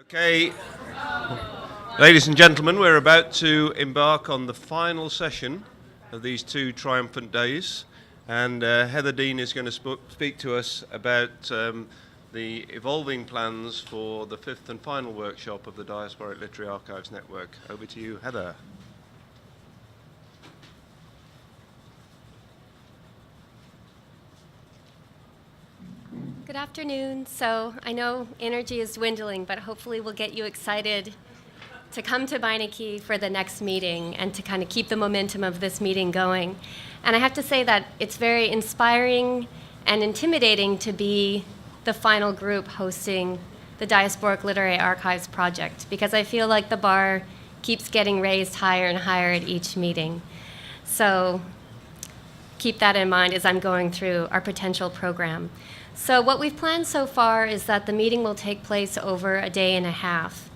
Okay, ladies and gentlemen, we're about to embark on the final session of these two triumphant days, and Heather Dean is going to speak to us about the evolving plans for the fifth and final workshop of the Diasporic Literary Archives Network. Over to you, Heather. Good afternoon. So I know energy is dwindling, but hopefully we'll get you excited to come to Beinecke for the next meeting and to kind of keep the momentum of this meeting going. And I have to say that it's very inspiring and intimidating to be the final group hosting the Diasporic Literary Archives project, because I feel like the bar keeps getting raised higher and higher at each meeting. So keep that in mind as I'm going through our potential program. So what we've planned so far is that the meeting will take place over a day and a half.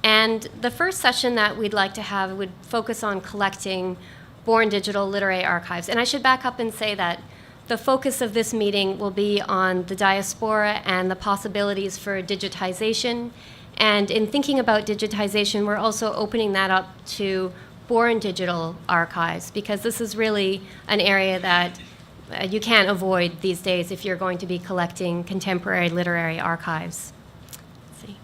And the first session that we'd like to have would focus on collecting Born Digital Literary Archives. And I should back up and say that the focus of this meeting will be on the diaspora and the possibilities for digitization. And in thinking about digitization, we're also opening that up to Born Digital Archives, because this is really an area that you can't avoid these days if you're going to be collecting contemporary literary archives. Let's see.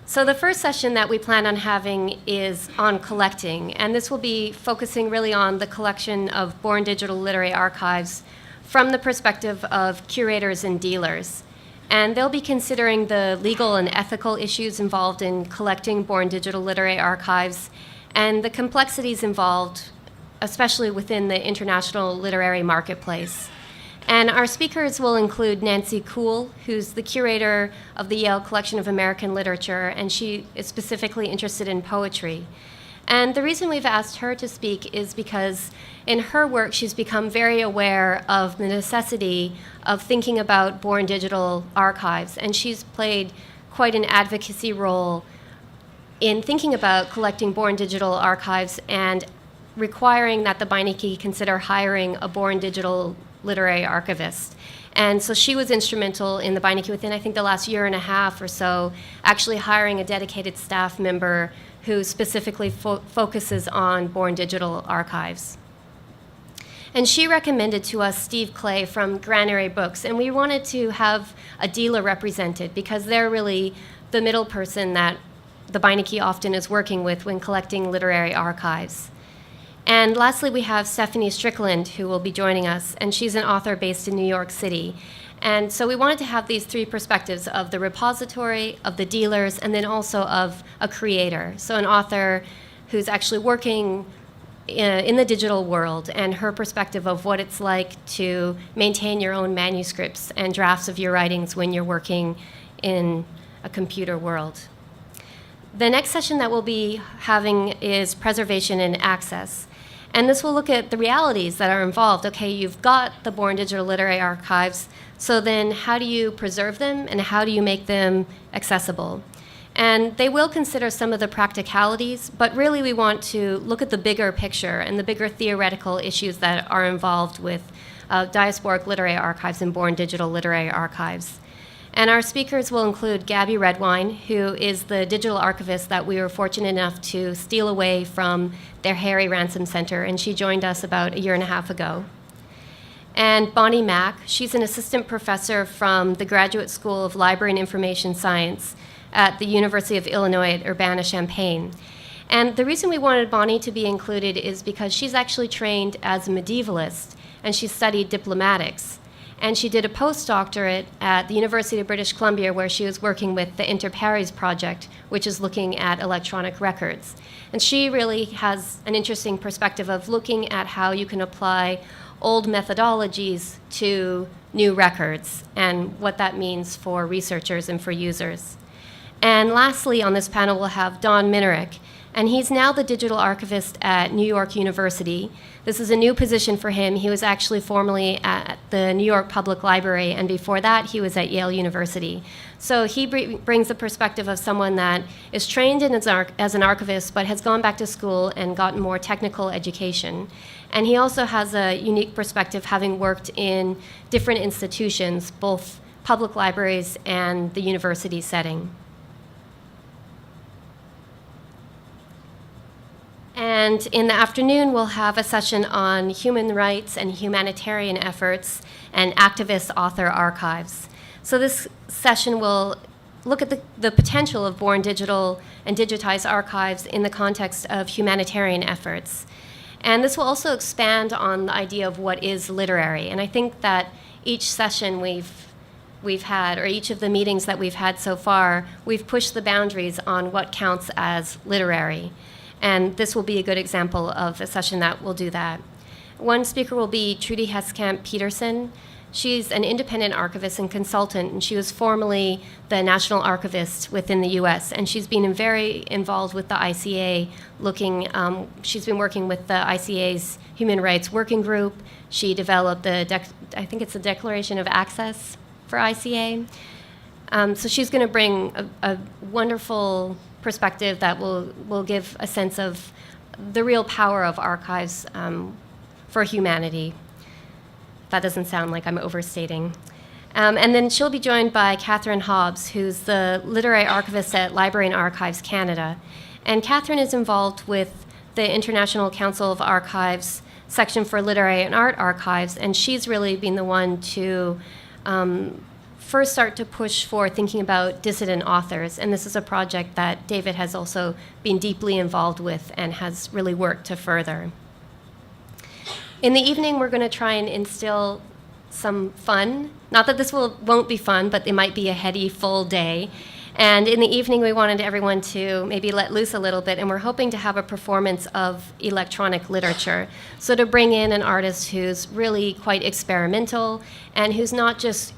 So the first session that we plan on having is on collecting, and this will be focusing really on the collection of Born Digital Literary Archives from the perspective of curators and dealers. And they'll be considering the legal and ethical issues involved in collecting Born Digital Literary Archives and the complexities involved, especially within the international literary marketplace. And our speakers will include Nancy Kuhl, who's the curator of the Yale Collection of American Literature, and she is specifically interested in poetry. And the reason we've asked her to speak is because in her work, she's become very aware of the necessity of thinking about Born Digital Archives, and she's played quite an advocacy role in thinking about collecting Born Digital Archives and requiring that the Beinecke consider hiring a Born Digital literary archivist. And so she was instrumental in the Beinecke within, I think, the last year and a half or so, actually hiring a dedicated staff member who specifically focuses on Born Digital Archives. And she recommended to us Steve Clay from Granary Books, and we wanted to have a dealer represented because they're really the middle person that the Beinecke often is working with when collecting literary archives. And lastly, we have Stephanie Strickland, who will be joining us, and she's an author based in New York City. And so we wanted to have these three perspectives of the repository, of the dealers, and then also of a creator. So an author who's actually working in the digital world, and her perspective of what it's like to maintain your own manuscripts and drafts of your writings when you're working in a computer world. The next session that we'll be having is preservation and access. And this will look at the realities that are involved. Okay, you've got the Born Digital Literary Archives, so then how do you preserve them and how do you make them accessible? And they will consider some of the practicalities, but really we want to look at the bigger picture and the bigger theoretical issues that are involved with diasporic literary archives and Born Digital Literary Archives. And our speakers will include Gabby Redwine, who is the digital archivist that we were fortunate enough to steal away from their Harry Ransom Center, and she joined us about a year and a half ago. And Bonnie Mack, she's an assistant professor from the Graduate School of Library and Information Science at the University of Illinois at Urbana-Champaign. And the reason we wanted Bonnie to be included is because she's actually trained as a medievalist, and she studied diplomatics. And she did a postdoctorate at the University of British Columbia, where she was working with the Inter Pares project, which is looking at electronic records. And she really has an interesting perspective of looking at how you can apply old methodologies to new records and what that means for researchers and for users. And lastly, on this panel, we'll have Don Minerick. And he's now the digital archivist at New York University. This is a new position for him. He was actually formerly at the New York Public Library, and before that, he was at Yale University. So he brings the perspective of someone that is trained as an archivist, but has gone back to school and gotten more technical education. And he also has a unique perspective, having worked in different institutions, both public libraries and the university setting. And in the afternoon, we'll have a session on human rights and humanitarian efforts and activist author archives. So this session will look at the potential of born digital and digitized archives in the context of humanitarian efforts. And this will also expand on the idea of what is literary. And I think that each session we've had, or each of the meetings that we've had so far, we've pushed the boundaries on what counts as literary. And this will be a good example of a session that will do that. One speaker will be Trudy Heskamp Peterson. She's an independent archivist and consultant, and she was formerly the national archivist within the US, and she's been very involved with the ICA, she's been working with the ICA's Human Rights Working Group. She developed I think it's the Declaration of Access for ICA. So she's going to bring a wonderful perspective that will give a sense of the real power of archives for humanity. That doesn't sound like I'm overstating. And then she'll be joined by Catherine Hobbs, who's the literary archivist at Library and Archives Canada. And Catherine is involved with the International Council of Archives section for literary and art archives, and she's really been the one to first start to push for thinking about dissident authors. And this is a project that David has also been deeply involved with and has really worked to further. In the evening, we're going to try and instill some fun. Not that this won't be fun, but it might be a heady, full day. And in the evening, we wanted everyone to maybe let loose a little bit, and we're hoping to have a performance of electronic literature. So to bring in an artist who's really quite experimental and who's not just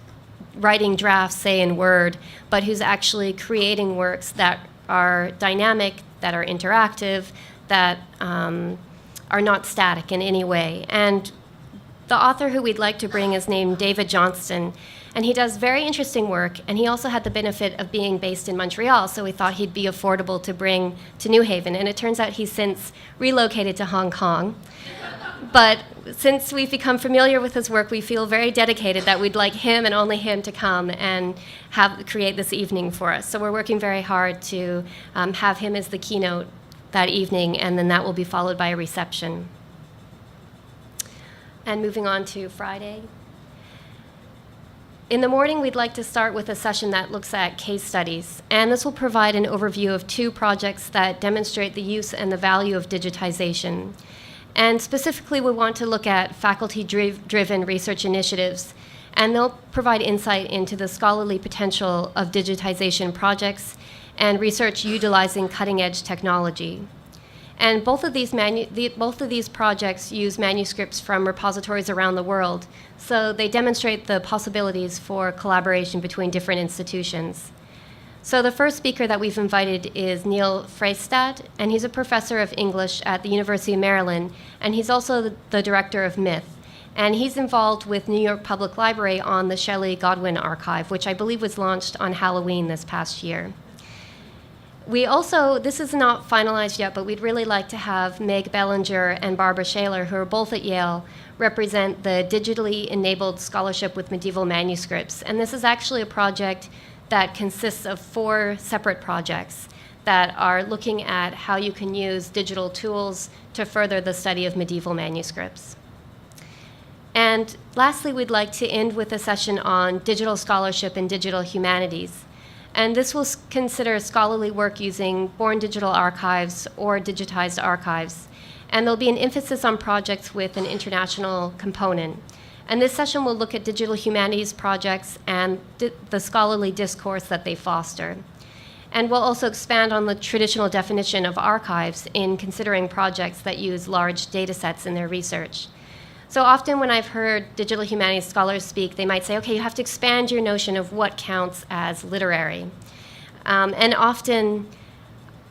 writing drafts, say, in Word, but who's actually creating works that are dynamic, that are interactive, that are not static in any way. And the author who we'd like to bring is named David Johnston, and he does very interesting work, and he also had the benefit of being based in Montreal, so we thought he'd be affordable to bring to New Haven, and it turns out he's since relocated to Hong Kong. But since we've become familiar with his work, we feel very dedicated that we'd like him and only him to come and create this evening for us. So we're working very hard to have him as the keynote that evening, and then that will be followed by a reception. And moving on to Friday. In the morning, we'd like to start with a session that looks at case studies, and this will provide an overview of 2 projects that demonstrate the use and the value of digitization. And specifically, we want to look at faculty-driven research initiatives, and they'll provide insight into the scholarly potential of digitization projects and research utilizing cutting-edge technology. And both of these projects use manuscripts from repositories around the world, so they demonstrate the possibilities for collaboration between different institutions. So the first speaker that we've invited is Neil Freistad, and he's a professor of English at the University of Maryland, and he's also the director of Myth. And he's involved with New York Public Library on the Shelley Godwin Archive, which I believe was launched on Halloween this past year. We also, this is not finalized yet, but we'd really like to have Meg Bellinger and Barbara Shaler, who are both at Yale, represent the digitally enabled scholarship with medieval manuscripts. And this is actually a project that consists of 4 separate projects that are looking at how you can use digital tools to further the study of medieval manuscripts. And lastly, we'd like to end with a session on digital scholarship and digital humanities. And this will consider scholarly work using born digital archives or digitized archives. And there'll be an emphasis on projects with an international component. And this session will look at digital humanities projects and the scholarly discourse that they foster. And we'll also expand on the traditional definition of archives in considering projects that use large data sets in their research. So often when I've heard digital humanities scholars speak, they might say, okay, you have to expand your notion of what counts as literary. And often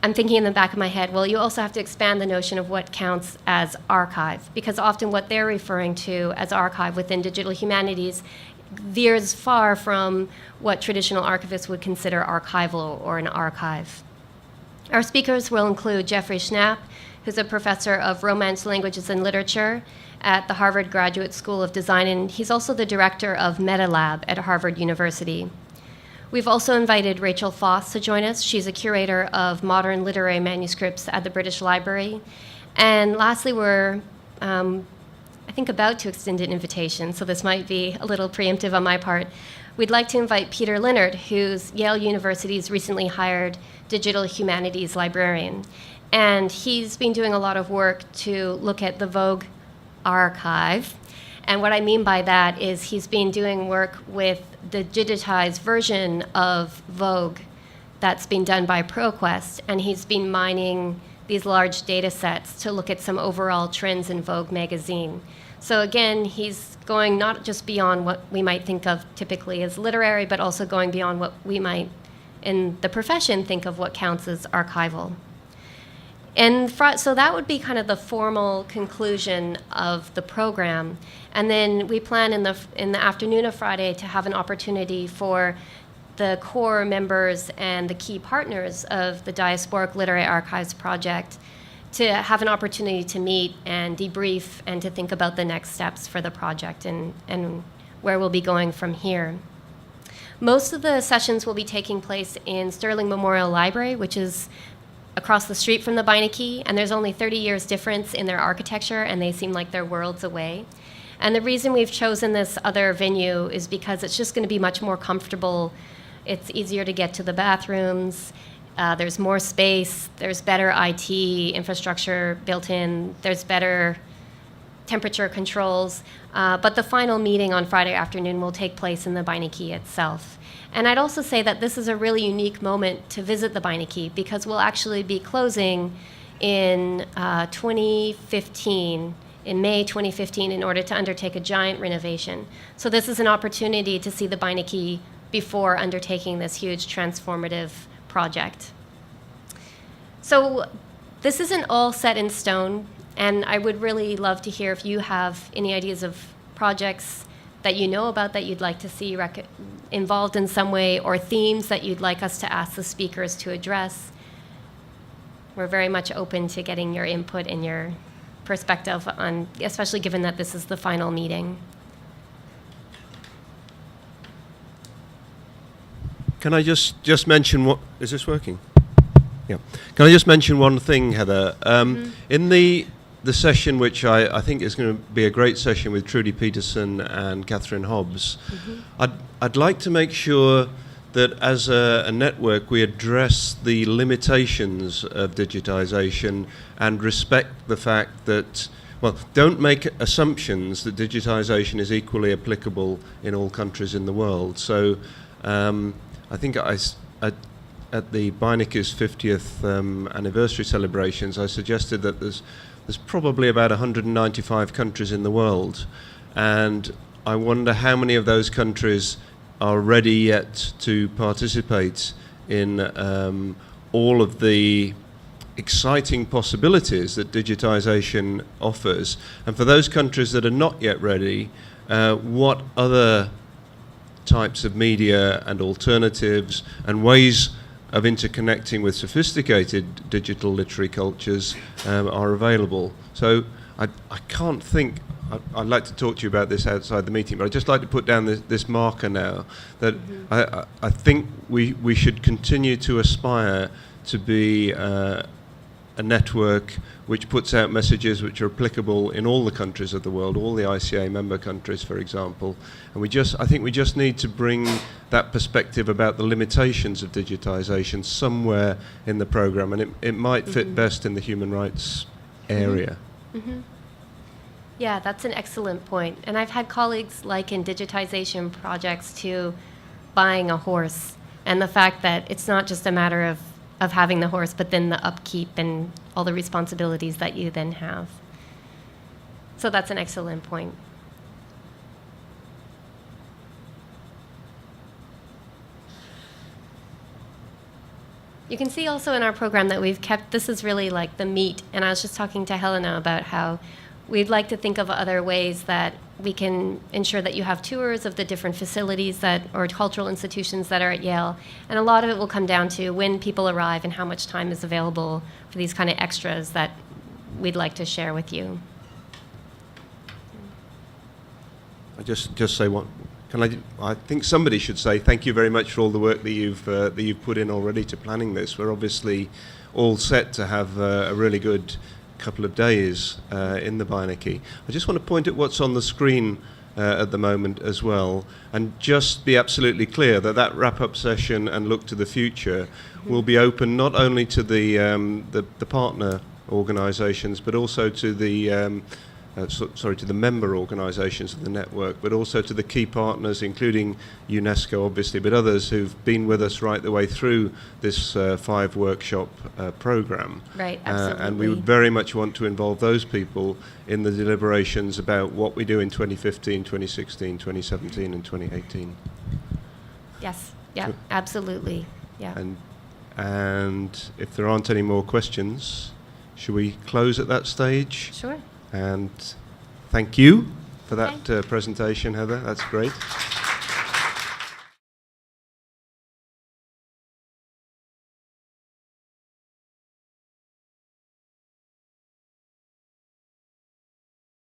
I'm thinking in the back of my head, well, you also have to expand the notion of what counts as archive, because often what they're referring to as archive within digital humanities veers far from what traditional archivists would consider archival or an archive. Our speakers will include Jeffrey Schnapp, who's a professor of Romance languages and literature at the Harvard Graduate School of Design, and he's also the director of MetaLab at Harvard University. We've also invited Rachel Foss to join us. She's a curator of modern literary manuscripts at the British Library, And lastly, we're, I think, about to extend an invitation, so this might be a little preemptive on my part. We'd like to invite Peter Leonard, who's Yale University's recently hired digital humanities librarian. And he's been doing a lot of work to look at the Vogue archive. And what I mean by that is he's been doing work with the digitized version of Vogue that's been done by ProQuest, and he's been mining these large data sets to look at some overall trends in Vogue magazine. So again, he's going not just beyond what we might think of typically as literary, but also going beyond what we might, in the profession, think of what counts as archival. And so that would be kind of the formal conclusion of the program. And then we plan in the afternoon of Friday to have an opportunity for the core members and the key partners of the Diasporic Literary Archives project to have an opportunity to meet and debrief and to think about the next steps for the project and where we'll be going from here. Most of the sessions will be taking place in Sterling Memorial Library, which is across the street from the Beinecke, and there's only 30 years difference in their architecture, and they seem like they're worlds away. And the reason we've chosen this other venue is because it's just going to be much more comfortable. It's easier to get to the bathrooms. There's more space. There's better IT infrastructure built in. There's better temperature controls. But the final meeting on Friday afternoon will take place in the Beinecke itself. And I'd also say that this is a really unique moment to visit the Beinecke because we'll actually be closing in 2015, in May 2015, in order to undertake a giant renovation. So this is an opportunity to see the Beinecke before undertaking this huge transformative project. So this isn't all set in stone, and I would really love to hear if you have any ideas of projects that you know about that you'd like to see involved in some way, or themes that you'd like us to ask the speakers to address. We're very much open to getting your input and your perspective on, especially given that this is the final meeting. Can I just mention what is this working? Yeah. Can I just mention one thing, Heather? In the session, which I think is going to be a great session with Trudy Peterson and Catherine Hobbs, I'd like to make sure that as a network we address the limitations of digitization and respect the fact that, well, don't make assumptions that digitization is equally applicable in all countries in the world. So I think at the Beinecke's 50th anniversary celebrations, I suggested that there's probably about 195 countries in the world, and I wonder how many of those countries are ready yet to participate in all of the exciting possibilities that digitization offers. And for those countries that are not yet ready, what other types of media and alternatives and ways of interconnecting with sophisticated digital literary cultures are available. So I can't think, I'd like to talk to you about this outside the meeting, but I'd just like to put down this marker now that I think we should continue to aspire to be a network which puts out messages which are applicable in all the countries of the world, all the ICA member countries, for example. And I think we just need to bring that perspective about the limitations of digitization somewhere in the program, and it might fit best in the human rights area. Yeah, that's an excellent point. And I've had colleagues liken digitization projects to buying a horse, and the fact that it's not just a matter of having the horse, but then the upkeep and all the responsibilities that you then have. So that's an excellent point. You can see also in our program that we've kept, this is really like the meat, and I was just talking to Helena about how we'd like to think of other ways that we can ensure that you have tours of the different facilities or cultural institutions that are at Yale. And a lot of it will come down to when people arrive and how much time is available for these kind of extras that we'd like to share with you. I just say what I think somebody should say thank you very much for all the work that you've put in already to planning this. We're obviously all set to have a really good couple of days in the Beinecke. I just want to point at what's on the screen at the moment as well, and just be absolutely clear that that wrap-up session and look to the future will be open not only to the partner organisations, but also to the to the member organisations of the network, but also to the key partners, including UNESCO, obviously, but others who've been with us right the way through this 5-workshop programme. Right, absolutely. And we would very much want to involve those people in the deliberations about what we do in 2015, 2016, 2017 and 2018. Yes, yeah, absolutely, yeah. And if there aren't any more questions, should we close at that stage? Sure. And thank you for that presentation, Heather. That's great.